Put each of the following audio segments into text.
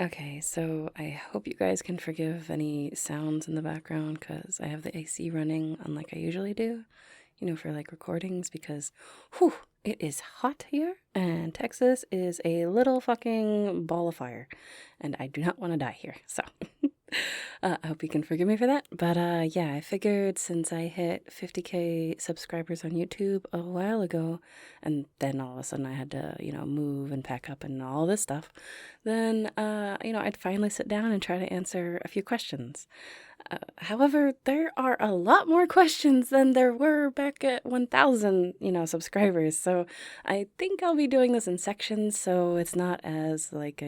Okay, so I hope you guys can forgive any sounds in the background because I have the AC running unlike I usually do, for like recordings because, whew, it is hot here and Texas is a little fucking ball of fire and I do not want to die here. So I hope you can forgive me for that. But yeah, I figured since I hit 50K subscribers on YouTube a while ago, and then all of a sudden I had to, move and pack up and all this stuff, then, I'd finally sit down and try to answer a few questions. However, there are a lot more questions than there were back at 1,000, subscribers. So I think I'll be doing this in sections so it's not as like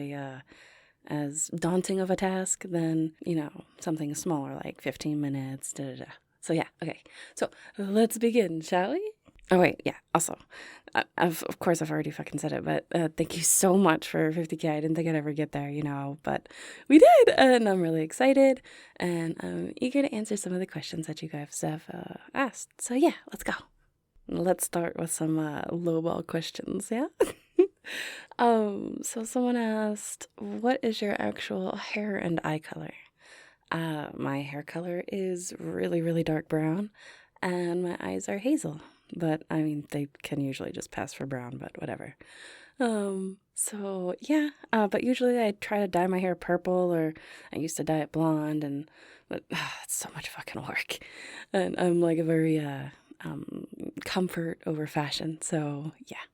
as daunting of a task than, something smaller like 15 minutes. Da, da, da. So yeah, okay. So let's begin, shall we? Oh wait, yeah. Also, of course I've already fucking said it, but thank you so much for 50K. I didn't think I'd ever get there, but we did, and I'm really excited, and I'm eager to answer some of the questions that you guys have asked. So yeah, let's go. Let's start with some lowball questions, yeah? So someone asked, what is your actual hair and eye color? My hair color is really, really dark brown, and my eyes are hazel. But I mean, they can usually just pass for brown, but whatever. So yeah, but usually I try to dye my hair purple, or I used to dye it blonde, but it's so much fucking work. And I'm like a very comfort over fashion, so yeah.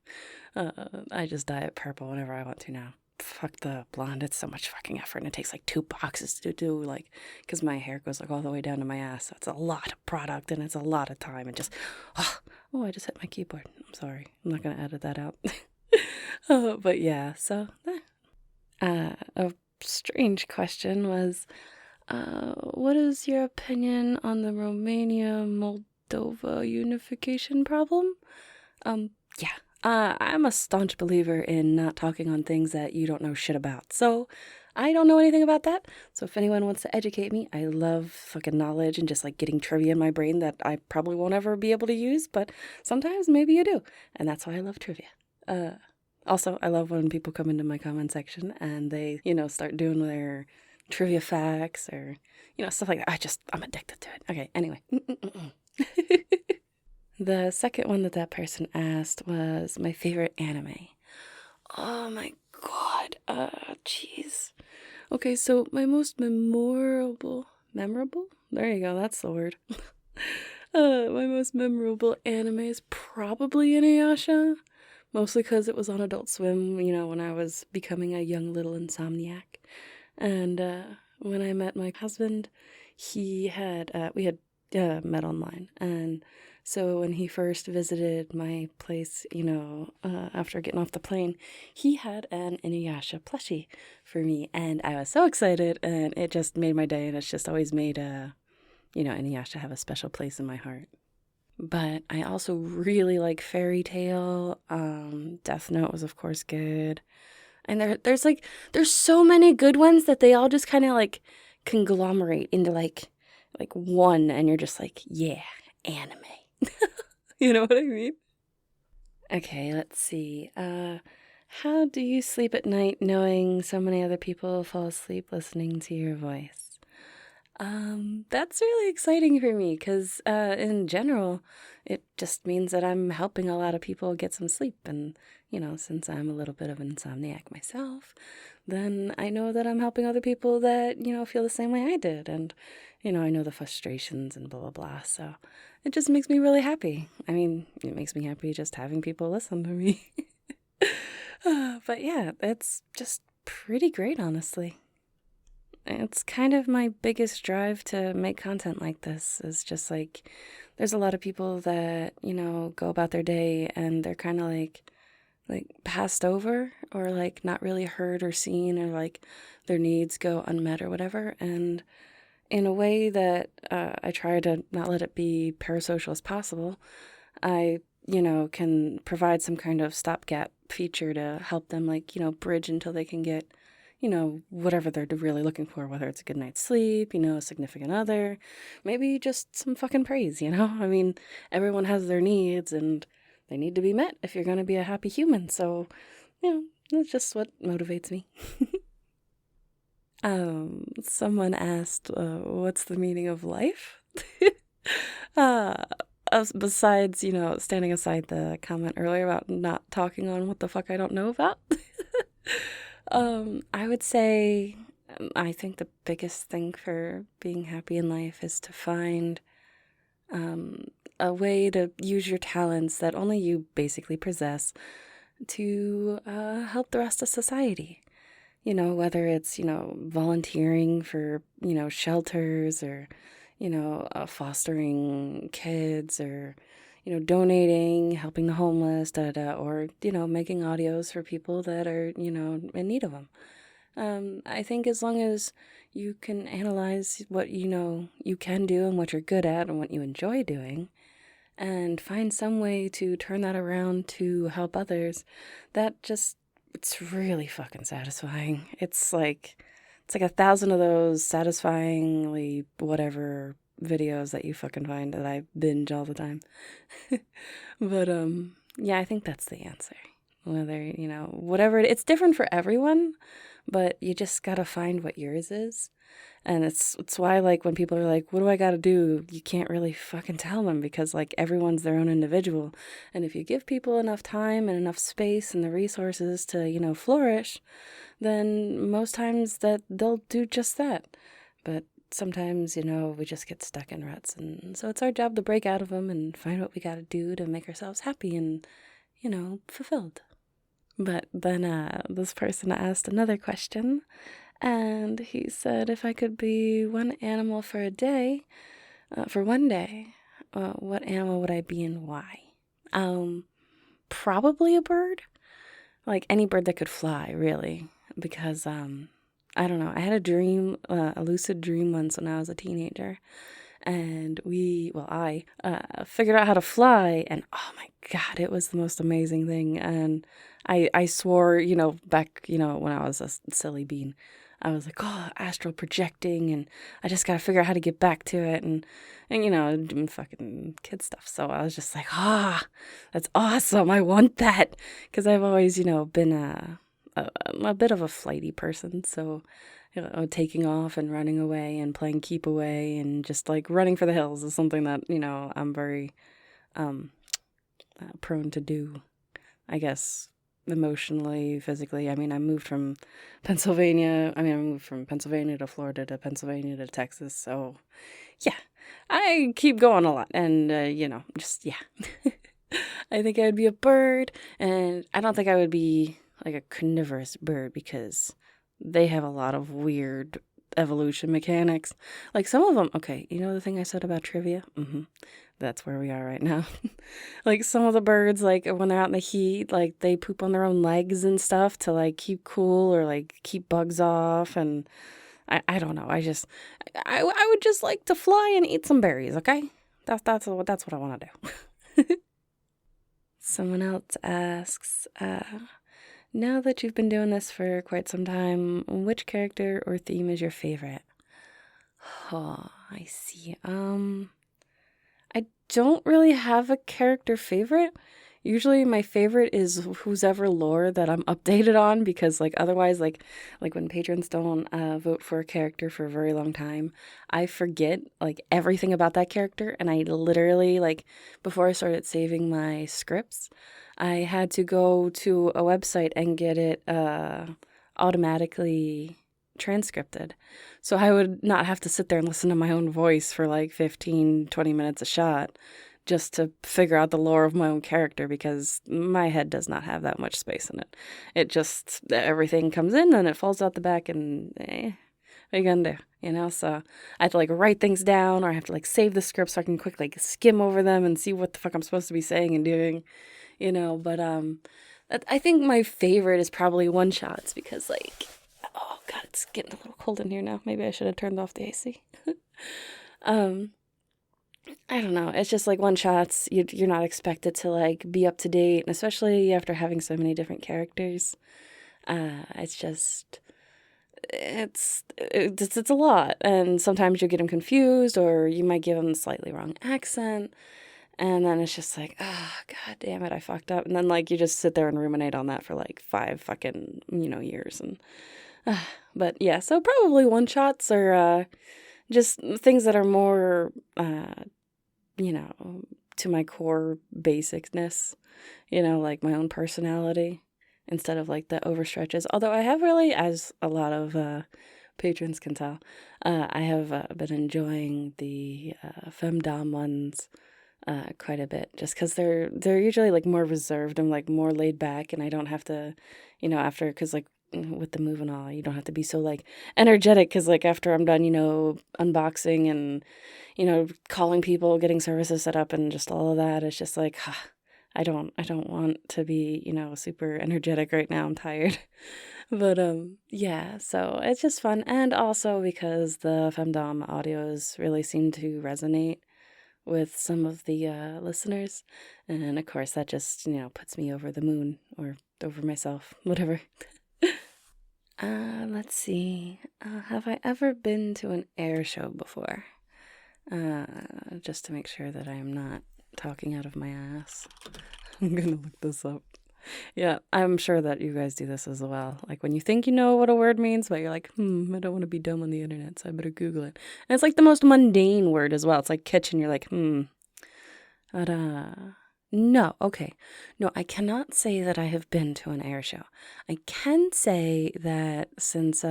I just dye it purple whenever I want to now. Fuck the blonde, it's so much fucking effort, and it takes like 2 boxes to do, like, because my hair goes like all the way down to my ass, so it's a lot of product, and it's a lot of time, and just, oh, I just hit my keyboard. I'm sorry, I'm not gonna edit that out. But yeah, so, a strange question was, what is your opinion on the Romania-Moldova unification problem? Yeah. I'm a staunch believer in not talking on things that you don't know shit about. So, I don't know anything about that. So, if anyone wants to educate me, I love fucking knowledge and just like getting trivia in my brain that I probably won't ever be able to use, but sometimes maybe you do. And that's why I love trivia. Also, I love when people come into my comment section and they, start doing their trivia facts or, stuff like that. I'm addicted to it. Okay, anyway. The second one that person asked was my favorite anime. Oh my god. Jeez. Okay, so my most memorable? There you go, that's the word. My most memorable anime is probably Inuyasha. Mostly because it was on Adult Swim, when I was becoming a young little insomniac. And when I met my husband, we had met online. And so when he first visited my place, after getting off the plane, he had an Inuyasha plushie for me. And I was so excited, and it just made my day. And it's just always made, Inuyasha have a special place in my heart. But I also really like Fairy Tail. Death Note was, of course, good. And there's so many good ones that they all just kind of like conglomerate into like one, and you're just like, yeah, anime. You know what I mean? Okay, let's see. How do you sleep at night knowing so many other people fall asleep listening to your voice? That's really exciting for me because, in general, it just means that I'm helping a lot of people get some sleep. And, since I'm a little bit of an insomniac myself, then I know that I'm helping other people that, feel the same way I did. And, I know the frustrations and blah, blah, blah. So it just makes me really happy. I mean, it makes me happy just having people listen to me. But yeah, it's just pretty great, honestly. It's kind of my biggest drive to make content like this is just like, there's a lot of people that, go about their day and they're kind of like passed over or like not really heard or seen, or like their needs go unmet or whatever. And in a way that I try to not let it be parasocial as possible, I, can provide some kind of stopgap feature to help them bridge until they can get whatever they're really looking for, whether it's a good night's sleep, a significant other, maybe just some fucking praise, I mean, everyone has their needs and they need to be met if you're going to be a happy human. So, that's just what motivates me. Someone asked, what's the meaning of life? uh, Besides, standing aside the comment earlier about not talking on what the fuck I don't know about, I would say, I think the biggest thing for being happy in life is to find a way to use your talents that only you basically possess to help the rest of society. Whether it's, volunteering for, shelters or, fostering kids or, donating, helping the homeless, or, making audios for people that are, in need of them. I think as long as you can analyze what you can do and what you're good at and what you enjoy doing, and find some way to turn that around to help others, it's really fucking satisfying. It's like 1,000 of those satisfyingly whatever videos that you fucking find that I binge all the time. But yeah, I think that's the answer. Whether, whatever it's different for everyone, but you just gotta find what yours is. And it's why, like, when people are like, what do I gotta do? You can't really fucking tell them because, like, everyone's their own individual. And if you give people enough time and enough space and the resources to, flourish, then most times that they'll do just that. But sometimes, we just get stuck in ruts. And so it's our job to break out of them and find what we gotta do to make ourselves happy and, fulfilled. But then this person asked another question. And he said, if I could be one animal for a day, for one day, what animal would I be and why? Probably a bird. Like any bird that could fly, really. Because, I don't know, I had a dream, a lucid dream once when I was a teenager. And I figured out how to fly. And oh my God, it was the most amazing thing. And I swore, back, when I was a silly bean, I was like, oh, astral projecting, and I just got to figure out how to get back to it, and doing fucking kid stuff. So I was just like, that's awesome. I want that. Because I've always, been a bit of a flighty person. So, taking off and running away and playing keep away and just like running for the hills is something that, I'm very prone to do, I guess. Emotionally, physically. I mean, I moved from Pennsylvania to Florida to Pennsylvania to Texas. So, yeah, I keep going a lot. And, yeah. I think I would be a bird. And I don't think I would be like a carnivorous bird because they have a lot of weird evolution mechanics. Like some of them, okay, the thing I said about trivia? That's where we are right now. Like some of the birds, like when they're out in the heat, like they poop on their own legs and stuff to like keep cool or like keep bugs off. And I don't know. I would just like to fly and eat some berries. Okay, that's what I want to do. Someone else asks, now that you've been doing this for quite some time, which character or theme is your favorite? Oh, I see. I don't really have a character favorite. Usually my favorite is whose ever lore that I'm updated on because like otherwise like when patrons don't vote for a character for a very long time, I forget like everything about that character, and I literally like before I started saving my scripts, I had to go to a website and get it automatically transcripted. So I would not have to sit there and listen to my own voice for like 15, 20 minutes a shot just to figure out the lore of my own character because my head does not have that much space in it. It just, everything comes in and it falls out the back and what are you gonna do? So I have to like write things down or I have to like save the script so I can quickly like, skim over them and see what the fuck I'm supposed to be saying and doing, but I think my favorite is probably one-shots because like, oh God, it's getting a little cold in here now. Maybe I should have turned off the AC. I don't know. It's just like one-shots. You're not expected to like be up to date, and especially after having so many different characters. It's a lot, and sometimes you get them confused, or you might give them the slightly wrong accent, and then it's just like, oh God damn it, I fucked up, and then like you just sit there and ruminate on that for like 5 fucking years, and But yeah, so probably one-shots or just things that are more, you know, to my core basicness, like my own personality instead of like the overstretches. Although I have really, as a lot of patrons can tell, I have been enjoying the femdom ones quite a bit, just because they're usually like more reserved and like more laid back, and I don't have to, after because like with the move and all, you don't have to be so like energetic because like after I'm done, unboxing and calling people, getting services set up, and just all of that, it's just like. I don't want to be, super energetic right now. I'm tired. But yeah, so it's just fun, and also because the femdom audios really seem to resonate with some of the listeners, and of course that just puts me over the moon or over myself, whatever. Let's see. Have I ever been to an air show before? Just to make sure that I am not talking out of my ass. I'm gonna look this up. Yeah, I'm sure that you guys do this as well. Like when you think you know what a word means, but you're like, I don't want to be dumb on the internet, so I better Google it. And it's like the most mundane word as well. It's like kitchen. You're like, but, no, okay. No, I cannot say that I have been to an air show. I can say that since,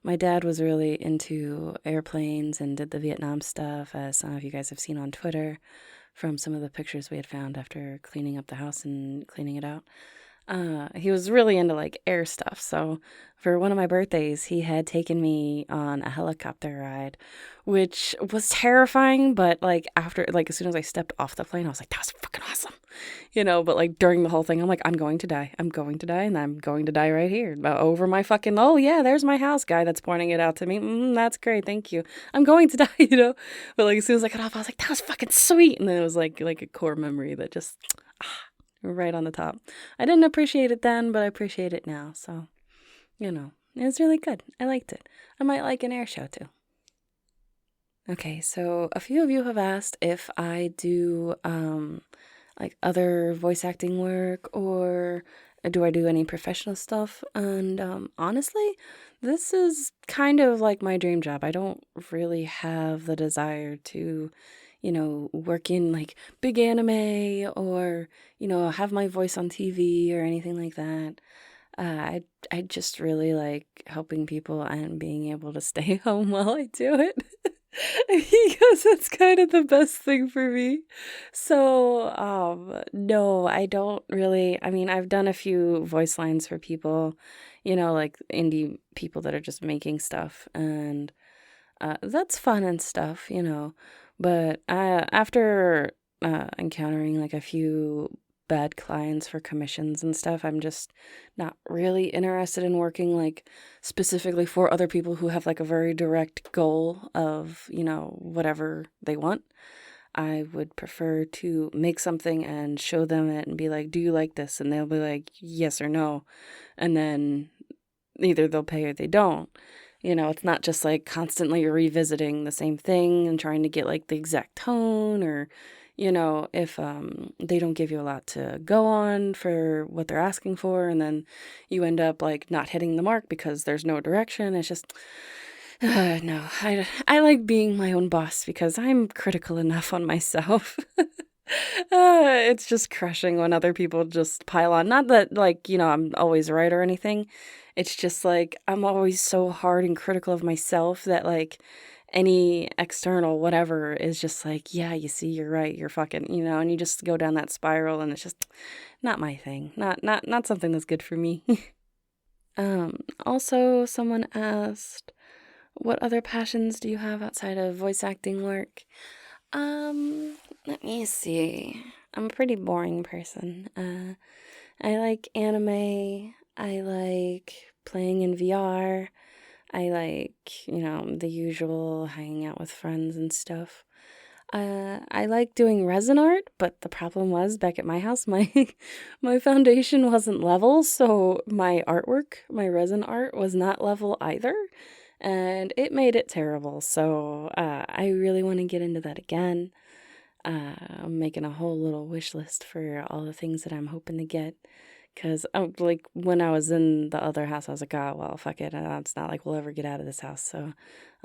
my dad was really into airplanes and did the Vietnam stuff, as some of you guys have seen on Twitter from some of the pictures we had found after cleaning up the house and cleaning it out. He was really into like air stuff. So for one of my birthdays, he had taken me on a helicopter ride, which was terrifying. But like after, like as soon as I stepped off the plane, I was like, that was fucking awesome, But like during the whole thing, I'm like, I'm going to die. I'm going to die, and I'm going to die right here over my fucking. Oh yeah, there's my house guy that's pointing it out to me. That's great, thank you. I'm going to die, But like as soon as I got off, I was like, that was fucking sweet, and then it was like a core memory that just. Right on the top. I didn't appreciate it then, but I appreciate it now. So, it was really good. I liked it. I might like an air show too. Okay, so a few of you have asked if I do like other voice acting work or do I do any professional stuff? And honestly, this is kind of like my dream job. I don't really have the desire to work in like big anime or, have my voice on TV or anything like that. I just really like helping people and being able to stay home while I do it. Because that's kind of the best thing for me. So, no, I don't really. I mean, I've done a few voice lines for people, like indie people that are just making stuff, and that's fun and stuff, But after encountering like a few bad clients for commissions and stuff, I'm just not really interested in working like specifically for other people who have like a very direct goal of, whatever they want. I would prefer to make something and show them it and be like, do you like this? And they'll be like, yes or no. And then either they'll pay or they don't. It's not just like constantly revisiting the same thing and trying to get like the exact tone or, if they don't give you a lot to go on for what they're asking for, and then you end up like not hitting the mark because there's no direction. It's just, no, I like being my own boss because I'm critical enough on myself. It's just crushing when other people just pile on. Not that, like, I'm always right or anything. It's just like I'm always so hard and critical of myself that, like, any external whatever is just like, yeah, you see, you're right, you're fucking, and you just go down that spiral, and it's just not my thing. Not something that's good for me. Also, someone asked, what other passions do you have outside of voice acting work? Let me see. I'm a pretty boring person. I like anime. I like playing in VR. I like, the usual hanging out with friends and stuff. I like doing resin art, but the problem was back at my house, my my foundation wasn't level, so my artwork, my resin art, was not level either, and it made it terrible. So I really want to get into that again. I'm making a whole little wish list for all the things that I'm hoping to get, Because like when I was in the other house, I was like, oh, well, fuck it. It's not like we'll ever get out of this house. So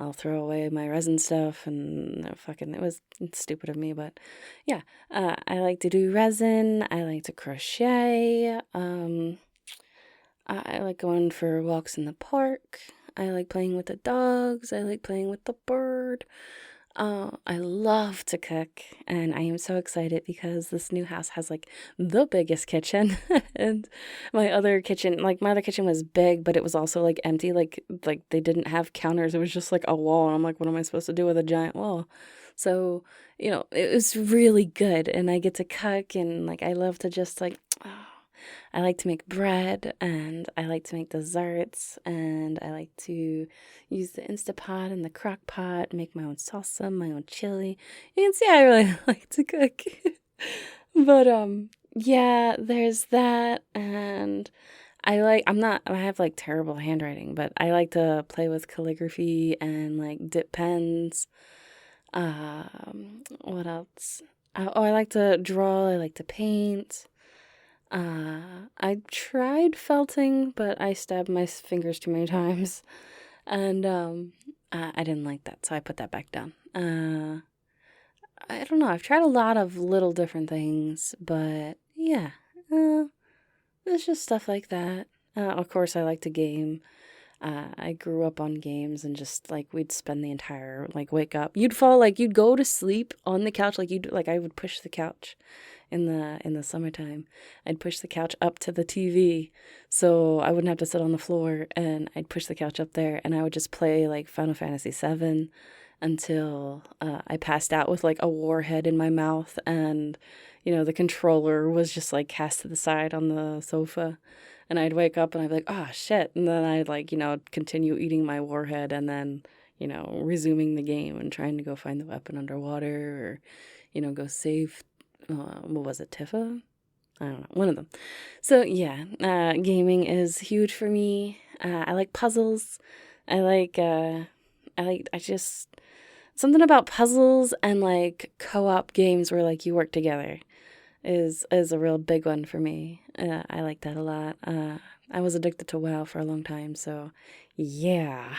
I'll throw away my resin stuff and fucking, it's stupid of me. But yeah, I like to do resin. I like to crochet. I like going for walks in the park. I like playing with the dogs. I like playing with the bird. I love to cook, and I am so excited because this new house has like the biggest kitchen, and my other kitchen was big, but it was also like empty, like they didn't have counters. It was just like a wall, and I'm like, what am I supposed to do with a giant wall? So, it was really good, and I get to cook, and like I love to just like. I like to make bread and I like to make desserts and I like to use the Instapot and the crock pot, make my own salsa, my own chili. You can see I really like to cook. But yeah, there's that and I have like terrible handwriting, but I like to play with calligraphy and like dip pens. What else? I like to draw, I like to paint. I tried felting, but I stabbed my fingers too many times, and I didn't like that, so I put that back down. I don't know. I've tried a lot of little different things, but yeah, it's just stuff like that. Of course, I like to game. I grew up on games and just like we'd spend the entire like wake up. You'd go to sleep on the couch I would push the couch in the summertime. I'd push the couch up to the TV so I wouldn't have to sit on the floor and I'd push the couch up there and I would just play like Final Fantasy VII until I passed out with like a warhead in my mouth and the controller was just like cast to the side on the sofa. And I'd wake up and I'd be like, oh, shit. And then I'd like, continue eating my warhead and then, resuming the game and trying to go find the weapon underwater or, go save, what was it, Tifa? I don't know, one of them. So yeah, gaming is huge for me. I like puzzles. I just, something about puzzles and like co-op games where like you work together is a real big one for me. I like that a lot. I was addicted to WoW for a long time, so yeah.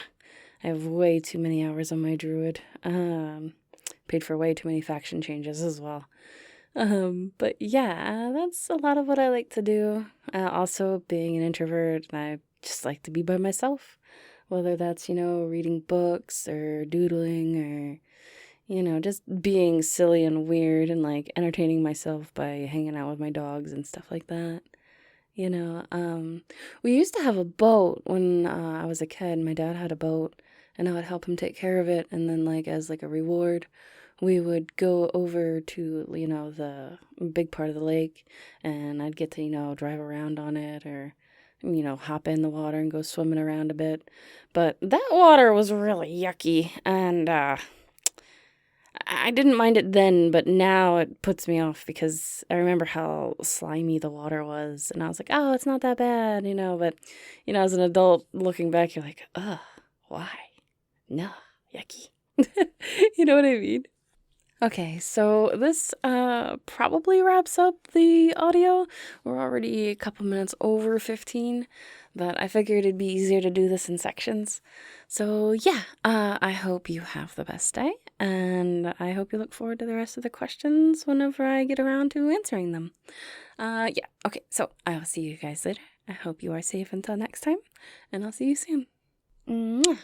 I have way too many hours on my druid. Paid for way too many faction changes as well. But yeah, that's a lot of what I like to do. Also, being an introvert, I just like to be by myself. Whether that's, reading books or doodling or just being silly and weird and like entertaining myself by hanging out with my dogs and stuff like that. We used to have a boat when I was a kid. My dad had a boat and I would help him take care of it. And then like as like a reward, we would go over to, the big part of the lake and I'd get to, drive around on it or, hop in the water and go swimming around a bit. But that water was really yucky and, I didn't mind it then, but now it puts me off because I remember how slimy the water was. And I was like, oh, it's not that bad, But, as an adult looking back, you're like, ugh, why? No, yucky. You know what I mean? Okay, so this probably wraps up the audio. We're already a couple minutes over 15, but I figured it'd be easier to do this in sections. So yeah, I hope you have the best day, and I hope you look forward to the rest of the questions whenever I get around to answering them. Yeah, okay, so I'll see you guys later. I hope you are safe until next time, and I'll see you soon. Mwah.